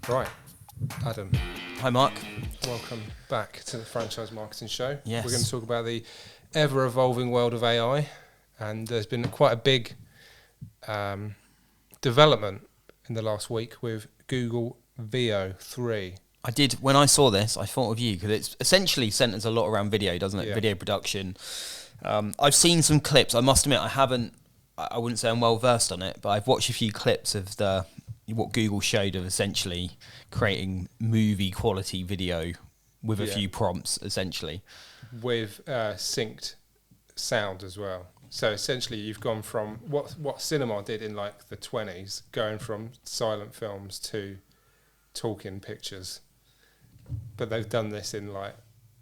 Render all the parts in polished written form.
Right, Adam, Hi, Mark. welcome back to the Franchise Marketing Show. Yes. We're going to talk about the ever-evolving world of AI, and there's been quite a big development in the last week with Google Veo 3. I did, when I saw this, I thought of you, because it's essentially centers a lot around video, doesn't it? Yeah. Video production. I've seen some clips. I must admit, I wouldn't say I'm well versed on it, but I've watched a few clips of what Google showed of essentially creating movie quality video with a few prompts, essentially. With synced sound as well. So essentially you've gone from what cinema did in like the 20s, going from silent films to talking pictures. But they've done this in like,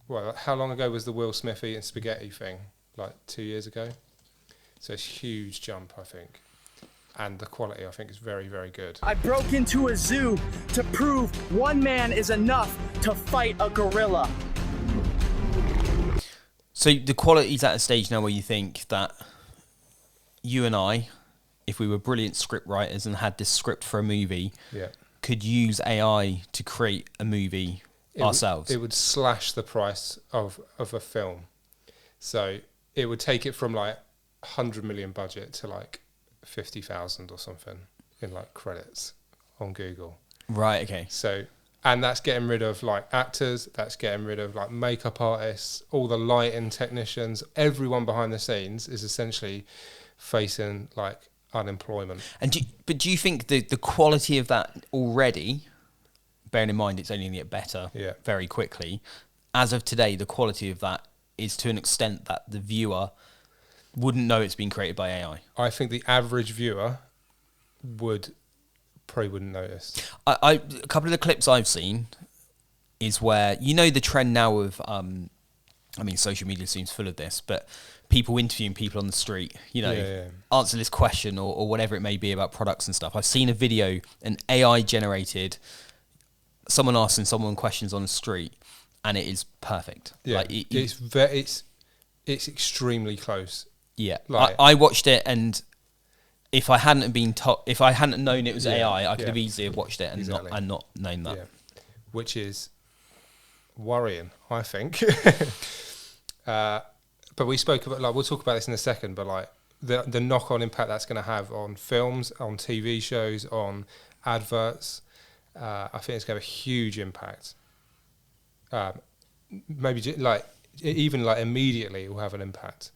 well, how long ago was the Will Smith eating spaghetti thing? Like 2 years ago? So it's a huge jump, I think. And the quality, I think, is very, very good. I broke into a zoo to prove one man is enough to fight a gorilla. So the quality's at a stage now where you think that you and I, if we were brilliant script writers and had this script for a movie, could use AI to create a movie ourselves. It would slash the price of a film. So it would take it from like 100 million budget to like 50,000 or something in like credits on Google. Right, okay. So, and that's getting rid of like actors, that's getting rid of like makeup artists, all the lighting technicians, everyone behind the scenes is essentially facing like unemployment. And do you think the quality of that already, bearing in mind it's only going to get better very quickly, as of today, the quality of that is to an extent that the viewer wouldn't know it's been created by AI? I think the average viewer probably wouldn't notice. A couple of the clips I've seen is where, you know, the trend now of, social media seems full of this, but people interviewing people on the street, answer this question or whatever it may be about products and stuff. I've seen a video, an AI generated, someone asking someone questions on the street, and it is perfect. Yeah, like it's extremely close. Yeah, like, I watched it, and if I hadn't known it was AI, I could have easily have watched it and not known that. Yeah. Which is worrying, I think. But we spoke about, like, we'll talk about this in a second, but like the knock-on impact that's going to have on films, on TV shows, on adverts, I think it's going to have a huge impact. Maybe like even like immediately it will have an impact.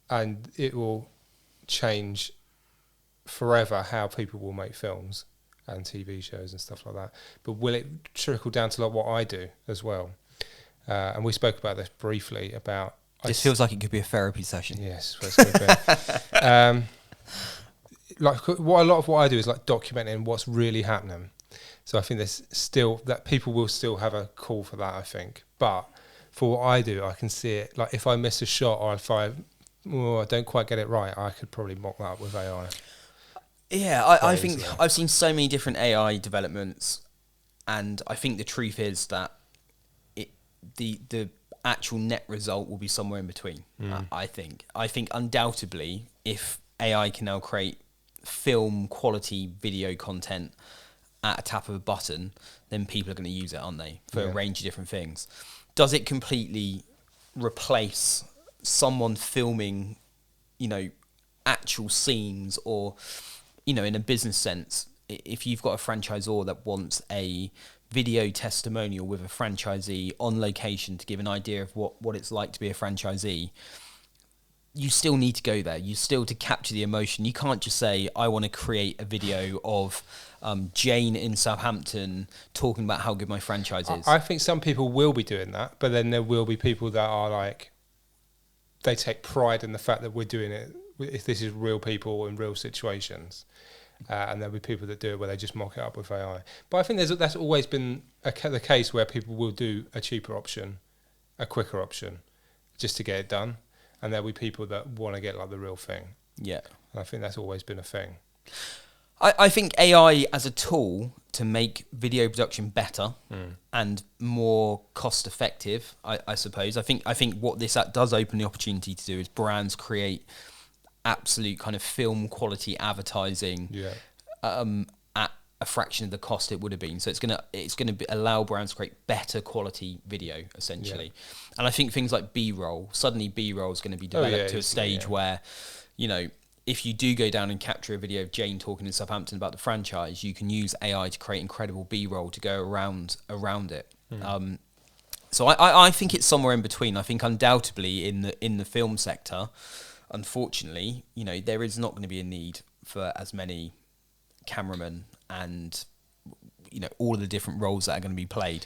And it will change forever how people will make films and TV shows and stuff like that. But will it trickle down to like what I do as well? And we spoke about this briefly about... This feels like it could be a therapy session. Yes, it's supposed to be. Like a lot of what I do is like documenting what's really happening. So I think there's still that people will still have a call for that, I think. But for what I do, I can see it. Like if I miss a shot or if I don't quite get it right, I could probably mock that up with AI. Yeah, I think I've seen so many different AI developments, and I think the truth is that the actual net result will be somewhere in between. I think undoubtedly, if AI can now create film quality video content at a tap of a button, then people are going to use it, aren't they, for a range of different things. Does it completely replace someone filming, actual scenes, or, in a business sense, if you've got a franchisor that wants a video testimonial with a franchisee on location to give an idea of what it's like to be a franchisee, you still need to go there. You still to capture the emotion. You can't just say, I want to create a video of Jane in Southampton talking about how good my franchise is. I think some people will be doing that, but then there will be people that are like, they take pride in the fact that we're doing it, if this is real people in real situations. And there'll be people that do it where they just mock it up with AI. But I think that's always been the case where people will do a cheaper option, a quicker option, just to get it done. And there'll be people that want to get like the real thing. Yeah. And I think that's always been a thing. I think AI as a tool to make video production better and more cost effective, I suppose. I think what this does open the opportunity to do is brands create absolute kind of film quality advertising at a fraction of the cost it would have been. So it's gonna allow brands to create better quality video, essentially. Yeah. And I think things like B-roll, suddenly B-roll is going to be developed to a stage where, you know, if you do go down and capture a video of Jane talking in Southampton about the franchise, you can use AI to create incredible B-roll to go around it. So I think it's somewhere in between. I think undoubtedly in the film sector, unfortunately, you know, there is not going to be a need for as many cameramen and, you know, all of the different roles that are going to be played.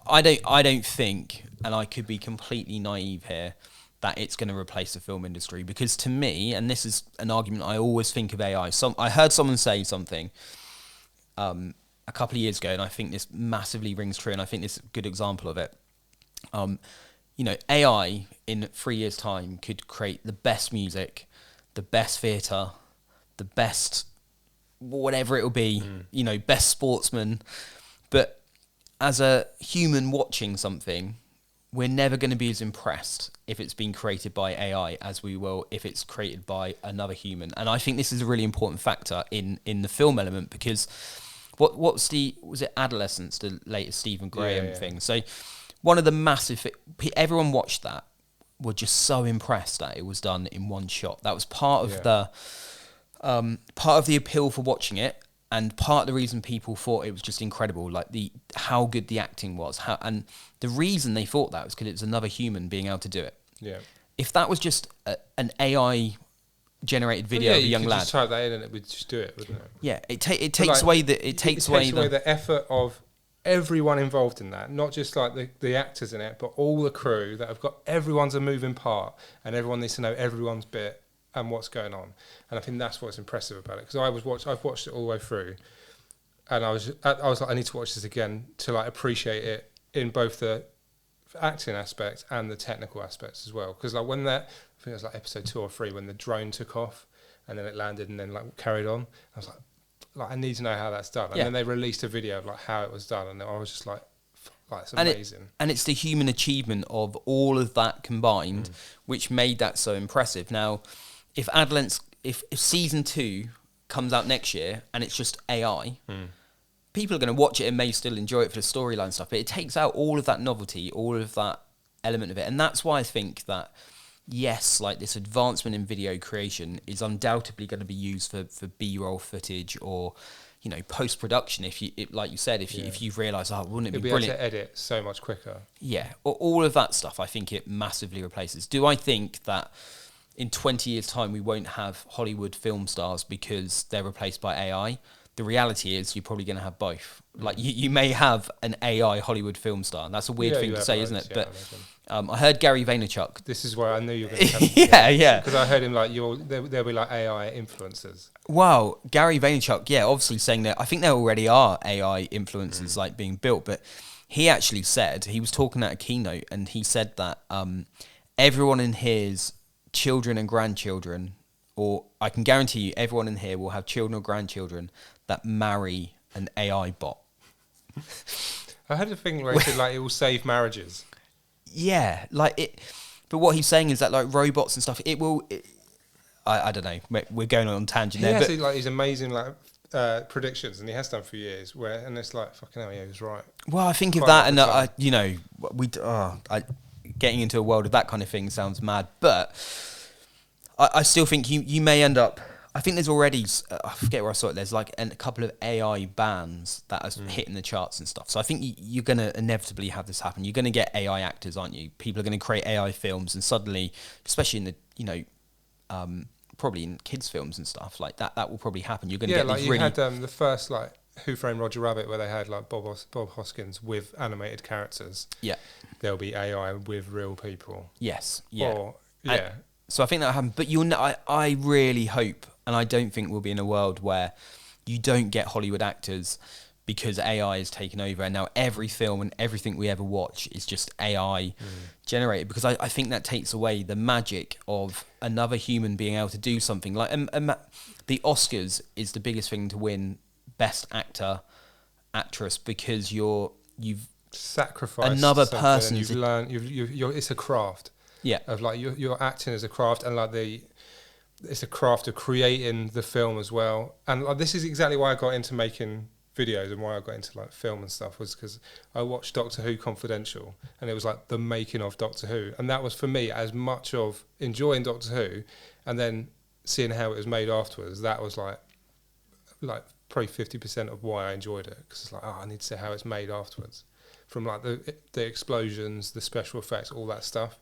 I don't think, and I could be completely naive here, that it's going to replace the film industry, because to me, and this is an argument I always think of AI. I heard someone say something a couple of years ago, and I think this massively rings true, and I think this is a good example of it. You know, AI in 3 years' time could create the best music, the best theatre, the best whatever it will be, you know, best sportsman. But as a human watching something, we're never going to be as impressed if it's been created by AI as we will if it's created by another human. And I think this is a really important factor in the film element, because was it Adolescence, the latest Stephen Graham thing? So one of the massive, everyone watched that, were just so impressed that it was done in one shot. That was part of the appeal for watching it, and part of the reason people thought it was just incredible, like how good the acting was, and the reason they thought that was because it was another human being able to do it. Yeah. If that was just an AI generated video of a young lad, you just type that in and it would just do it, wouldn't it? Yeah, it takes away the effort of everyone involved in that, not just like the actors in it, but all the crew that have got, everyone's a moving part, and everyone needs to know everyone's bit and what's going on. And I think that's what's impressive about it, because I've watched it all the way through, and I was like, I need to watch this again to like appreciate it in both the acting aspect and the technical aspects as well. Because like I think it was like episode 2 or 3 when the drone took off and then it landed and then like carried on, I was like I need to know how that's done. And then they released a video of like how it was done, and I was just like it's amazing. And it's the human achievement of all of that combined which made that so impressive. Now, if season 2 comes out next year and it's just AI, people are going to watch it and may still enjoy it for the storyline stuff, but it takes out all of that novelty, all of that element of it. And that's why I think that, yes, like this advancement in video creation is undoubtedly going to be used for B-roll footage or, you know, post-production. Like you said, if you've realised, wouldn't it be brilliant? Able to edit so much quicker. Yeah, all of that stuff, I think it massively replaces. Do I think that in 20 years' time we won't have Hollywood film stars because they're replaced by AI? The reality is you're probably going to have both. Like you may have an AI Hollywood film star, and that's a weird thing to say, isn't it? But I heard Gary Vaynerchuk. This is where I knew you were going to come. Yeah. Because I heard him like, there'll be like AI influencers. Wow, Gary Vaynerchuk, obviously saying that I think there already are AI influencers like being built, but he actually said, he was talking at a keynote, and he said that everyone in here's children and grandchildren, or I can guarantee you everyone in here will have children or grandchildren that marry an AI bot. I heard a thing where he said like it will save marriages. Yeah, like it. But what he's saying is that like robots and stuff, it will. I don't know. We're going on a tangent there. He has like these amazing like predictions, and he has done for years. And it's like fucking hell, yeah, he was right. Well, I think of that, and you know, getting into a world of that kind of thing sounds mad, but I still think you may end up. I think there's already, I forget where I saw it, there's like a couple of AI bands that are hitting the charts and stuff. So I think you're going to inevitably have this happen. You're going to get AI actors, aren't you? People are going to create AI films, and suddenly, especially in the, you know, probably in kids' films and stuff, like that will probably happen. You're going to get like these you really... had the first like Who Framed Roger Rabbit, where they had like Bob Hoskins with animated characters. Yeah. There'll be AI with real people. Yes. Yeah. So I think that'll happen. But I really hope, and I don't think we'll be in a world where you don't get Hollywood actors because AI is taken over, and now every film and everything we ever watch is just AI generated, because I think that takes away the magic of another human being able to do something. Like the Oscars is the biggest thing to win Best Actor, Actress, because you've sacrificed another person. You've learned. It's a craft. Yeah. Of like you're acting as a craft, and like it's a craft of creating the film as well. And this is exactly why I got into making videos and why I got into like film and stuff, was because I watched Doctor Who Confidential, and it was like the making of Doctor Who, and that was for me as much of enjoying Doctor Who, and then seeing how it was made afterwards. That was like probably 50% of why I enjoyed it, because it's like, I need to see how it's made afterwards, from like the explosions, the special effects, all that stuff.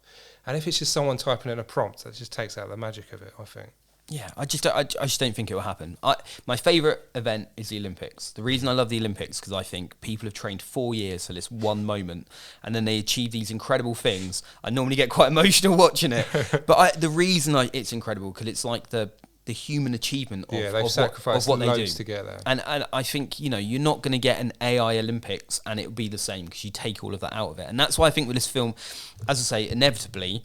And if it's just someone typing in a prompt, that just takes out the magic of it, I think. Yeah, I just don't think it will happen. My favourite event is the Olympics. The reason I love the Olympics, because I think people have trained 4 years for this one moment, and then they achieve these incredible things. I normally get quite emotional watching it, but the reason it's incredible, because it's like the human achievement of, they've sacrificed what they do to get there. And I think, you're not going to get an AI Olympics and it will be the same, because you take all of that out of it. And that's why I think with this film, as I say, inevitably,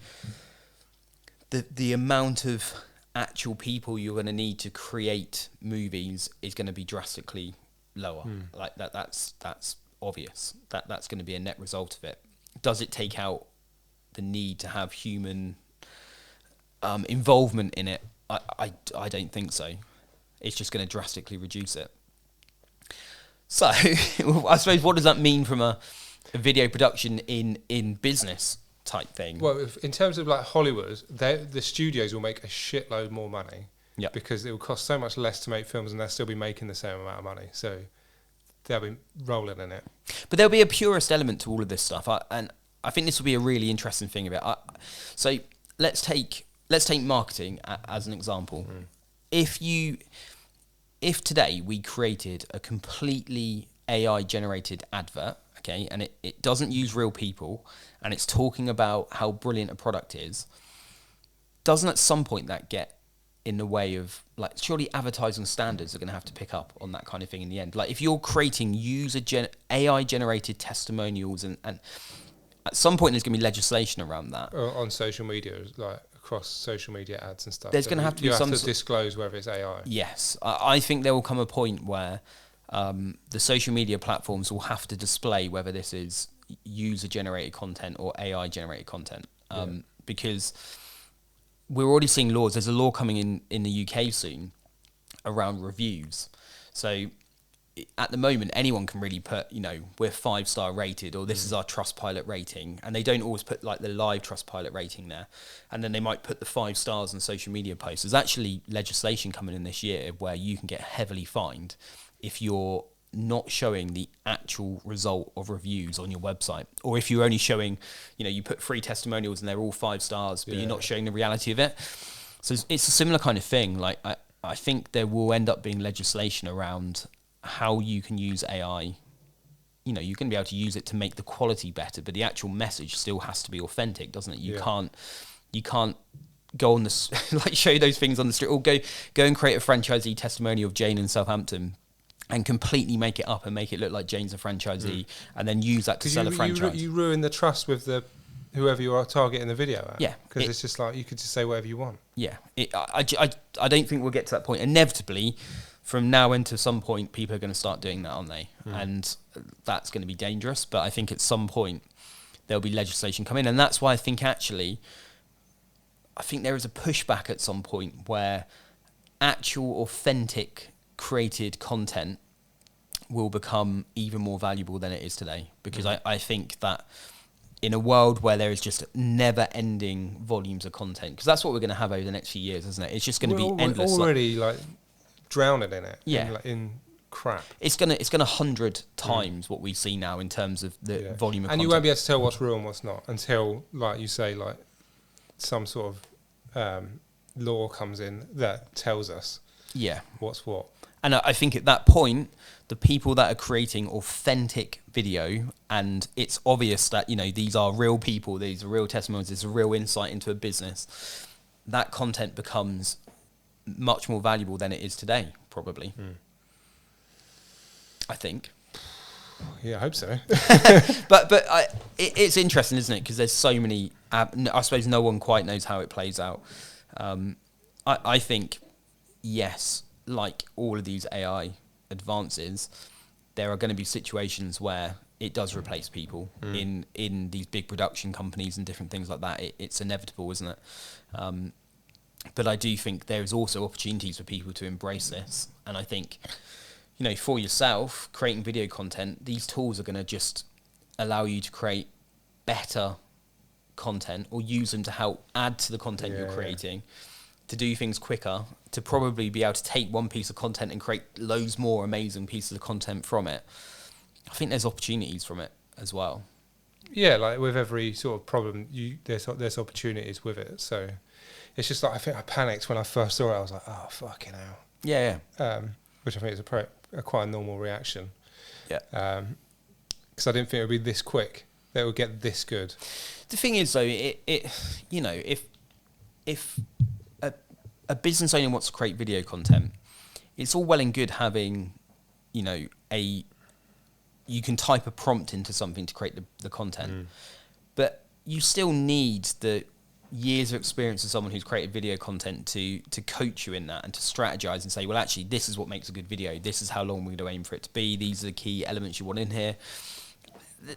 the amount of actual people you're going to need to create movies is going to be drastically lower. Like that's obvious. That's going to be a net result of it. Does it take out the need to have human involvement in it? I don't think so. It's just going to drastically reduce it. So I suppose, what does that mean from a video production in business type thing? Well, in terms of like Hollywood, the studios will make a shitload more money, because it will cost so much less to make films, and they'll still be making the same amount of money. So they'll be rolling in it. But there'll be a purist element to all of this stuff, and I think this will be a really interesting thing of it. So let's take marketing as an example. If today we created a completely AI generated advert, okay, and it doesn't use real people, and it's talking about how brilliant a product is, doesn't at some point that get in the way of, like, surely advertising standards are going to have to pick up on that kind of thing in the end? Like, if you're creating AI generated testimonials, and at some point there's going to be legislation around that on social media, like across social media ads and stuff. There's going to have to be some disclose whether it's AI. Yes, I think there will come a point where the social media platforms will have to display whether this is user-generated content or AI-generated content, because we're already seeing laws. There's a law coming in the UK soon around reviews. So at the moment, anyone can really put, we're 5-star rated, or this is our Trustpilot rating, and they don't always put like the live Trustpilot rating there, and then they might put the 5 stars on social media posts. There's actually legislation coming in this year where you can get heavily fined if you're not showing the actual result of reviews on your website, or if you're only showing, you put 3 testimonials and they're all 5 stars, but you're not showing the reality of it. So it's a similar kind of thing. Like I think there will end up being legislation around how you can use AI. You're going to be able to use it to make the quality better, but the actual message still has to be authentic, doesn't it? You can't go on this like show those things on the street, or go and create a franchisee testimonial of Jane in Southampton and completely make it up and make it look like Jane's a franchisee, and then use that to sell a franchise. You ruin the trust with whoever you are targeting the video at. Yeah, because it's just like you could just say whatever you want. Yeah, I don't think we'll get to that point. Inevitably, from now into some point, people are going to start doing that, aren't they? And that's going to be dangerous. But I think at some point there'll be legislation coming, and that's why I think there is a pushback at some point where actual authentic created content will become even more valuable than it is today, because I think that in a world where there is just never-ending volumes of content, because that's what we're going to have over the next few years, isn't it? It's just going to be endless. We're already drowning in it. In crap. It's gonna 100 times what we see now in terms of the volume of content. And you won't be able to tell what's real and what's not until, like you say, like some sort of law comes in that tells us what's what. And I think at that point, the people that are creating authentic video, and it's obvious that, these are real people, these are real testimonies, there's a real insight into a business, that content becomes much more valuable than it is today, probably. I think. Yeah, I hope so. but it's interesting, isn't it? Because there's so many. I suppose no one quite knows how it plays out. I think, yes, like all of these AI advances, there are going to be situations where it does replace people in these big production companies and different things like that. It's inevitable, isn't it? But I do think there is also opportunities for people to embrace this. And I think, for yourself, creating video content, these tools are going to just allow you to create better content, or use them to help add to the content you're creating, to do things quicker, to probably be able to take one piece of content and create loads more amazing pieces of content from it. I think there's opportunities from it as well. Yeah, like with every sort of problem, there's opportunities with it. So it's just like, I think I panicked when I first saw it. I was like, oh, fucking hell. Yeah. Which I think is a quite a normal reaction. Yeah. Because I didn't think it would be this quick, that it would get this good. The thing is, though, if a business owner wants to create video content, it's all well and good having, you can type a prompt into something to create the content, but you still need the years of experience of someone who's created video content to coach you in that and to strategize and say, well, actually, this is what makes a good video. This is how long we're going to aim for it to be. These are the key elements you want in here.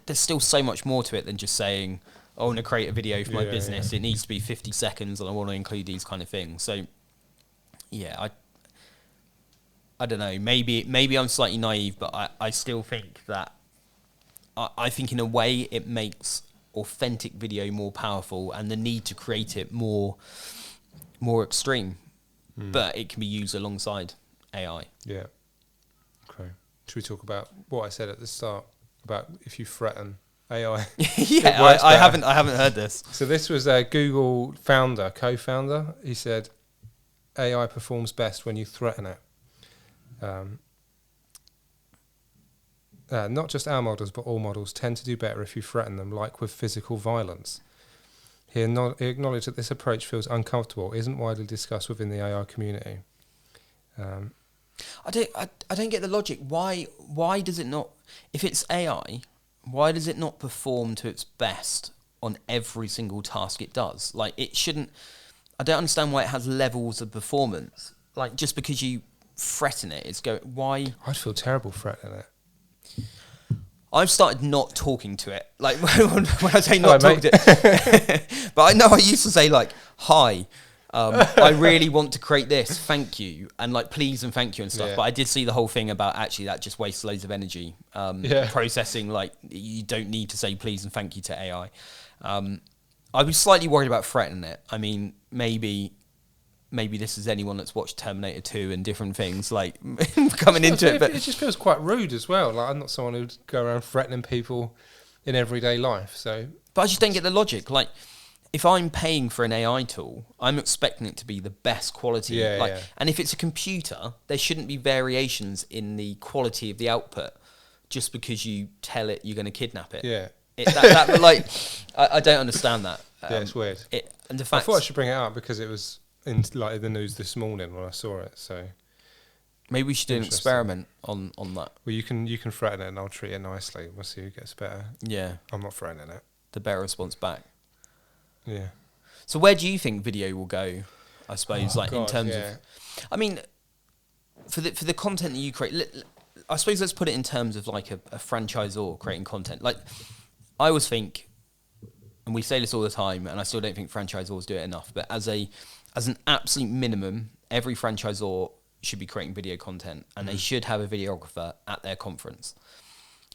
There's still so much more to it than just saying, I want to create a video for my business. Yeah. It needs to be 50 seconds and I want to include these kind of things. So, yeah, I don't know. Maybe I'm slightly naive, but I still think that I think in a way it makes authentic video more powerful and the need to create it more extreme. But it can be used alongside AI. Yeah. Okay. Should we talk about what I said at the start about if you threaten AI? Yeah, I haven't heard this. So this was a Google co-founder. He said AI performs best when you threaten it. Not just our models, but all models tend to do better if you threaten them, like with physical violence. He acknowledged that this approach feels uncomfortable, isn't widely discussed within the AI community. I don't get the logic. Why does it not? If it's AI, why does it not perform to its best on every single task it does? Like, it shouldn't. I don't understand why it has levels of performance. Like, just because you threaten it, it's go. Why? I'd feel terrible threatening it. I've started not talking to it. Like, when I say not talking to it, but I know I used to say, like, hi, I really want to create this, thank you, and like, please and thank you and stuff. Yeah. But I did see the whole thing about actually that just wastes loads of energy processing. Like, you don't need to say please and thank you to AI. I was slightly worried about threatening it. I mean, maybe this is anyone that's watched Terminator 2 and different things, like, coming into it. But it just feels quite rude as well. Like, I'm not someone who'd go around threatening people in everyday life. So, but I just don't get the logic. Like, if I'm paying for an AI tool, I'm expecting it to be the best quality. Yeah. And if it's a computer, there shouldn't be variations in the quality of the output just because you tell it you're going to kidnap it. Yeah. I don't understand that. Yeah, it's weird. And the fact I thought I should bring it up because it was in like the news this morning when I saw it. So maybe we should do an experiment on that. Well, you can threaten it and I'll treat it nicely. We'll see who gets better. Yeah. I'm not threatening it. The better response back. Yeah. So where do you think video will go? I suppose, in terms of, I mean, for the content that you create, I suppose let's put it in terms of like a franchisor creating content. Like, I always think, and we say this all the time, and I still don't think franchisors do it enough, but as an absolute minimum, every franchisor should be creating video content, and they should have a videographer at their conference.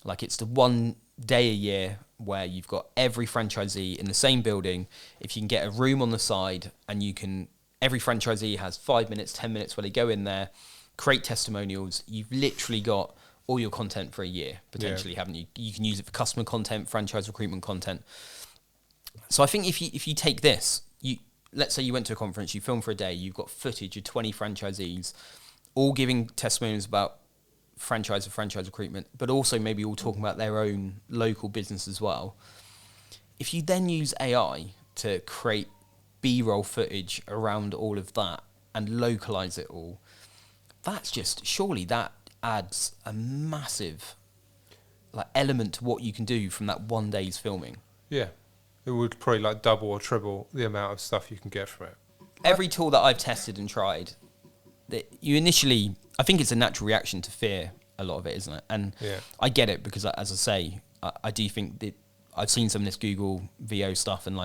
Like, it's the one day a year where you've got every franchisee in the same building. If you can get a room on the side, and every franchisee has 5 minutes, 10 minutes where they go in there, create testimonials, you've literally got all your content for a year, potentially, haven't you? You can use it for customer content, franchise recruitment content. So I think if you take this, let's say you went to a conference, you filmed for a day, you've got footage of 20 franchisees, all giving testimonials about franchise recruitment, but also maybe all talking about their own local business as well. If you then use AI to create B-roll footage around all of that and localize it all, surely that adds a massive element to what you can do from that one day's filming. Yeah. It would probably double or triple the amount of stuff you can get from it. Every tool that I've tested and tried, that you initially, I think it's a natural reaction to fear, a lot of it, isn't it? And I get it because, as I say, I do think that I've seen some of this Google Veo stuff, and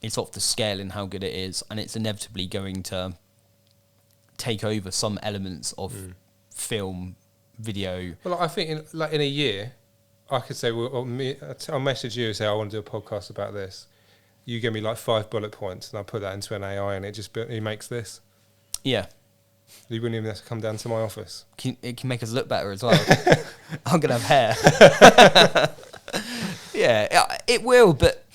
it's off the scale in how good it is, and it's inevitably going to take over some elements of film, video. Well, I think in a year, I could say, I'll message you and say I want to do a podcast about this. You give me like 5 bullet points, and I put that into an AI, and it makes this. Yeah. You wouldn't even have to come down to my office. It can make us look better as well. I'm gonna have hair. Yeah, it will. But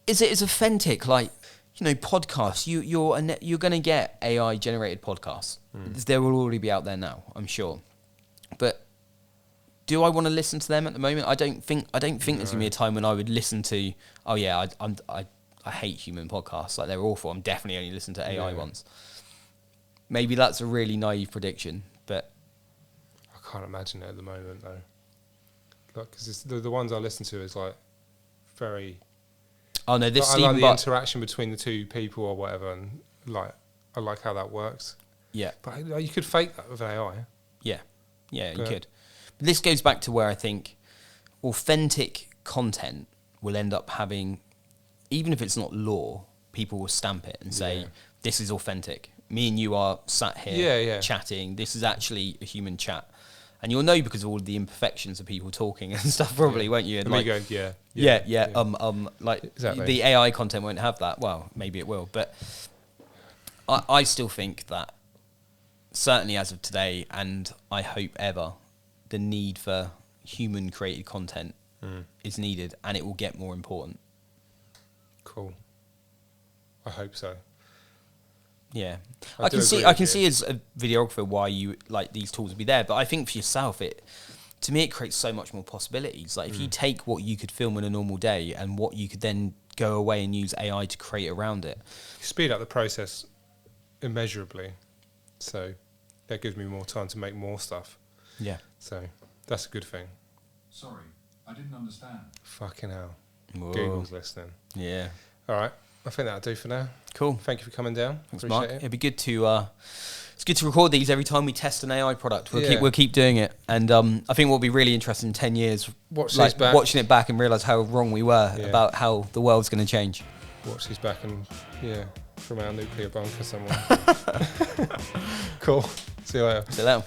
is it as authentic? Like, podcasts. You're gonna get AI generated podcasts. They will already be out there now, I'm sure. But do I want to listen to them at the moment? I don't think there's gonna be a time when I would listen to. Oh yeah, I hate human podcasts. Like, they're awful. I'm definitely only listening to AI ones. Maybe that's a really naive prediction, but I can't imagine it at the moment though. Like, because the ones I listen to is like very. Oh no, this. I like the interaction between the two people or whatever, and like I like how that works. Yeah, but you could fake that with AI. Yeah, you could. But this goes back to where I think authentic content will end up having, even if it's not law, people will stamp it and say, this is authentic. Me and you are sat here chatting. This is actually a human chat. And you'll know because of all of the imperfections of people talking and stuff, probably, won't you? And like, going, like exactly. The AI content won't have that. Well, maybe it will. But I still think that, certainly as of today, and I hope ever, the need for human-created content is needed, and it will get more important. Cool. I hope so. Yeah, I can see as a videographer why you like these tools would be there, but I think for yourself, to me it creates so much more possibilities. Like, if you take what you could film in a normal day and what you could then go away and use AI to create around it, speed up the process immeasurably. So that gives me more time to make more stuff. Yeah. So that's a good thing. Sorry, I didn't understand. Fucking hell. Whoa. Google's listening. Yeah. All right. I think that'll do for now. Cool. Thank you for coming down. Thanks, Appreciate Mark. it. It'd be good to it's good to record these every time we test an AI product. We'll keep doing it, and I think what'll be really interesting in 10 years, watching it back and realise how wrong we were about how the world's going to change. Watch these back and from our nuclear bunker somewhere. Cool. See you later. See you later.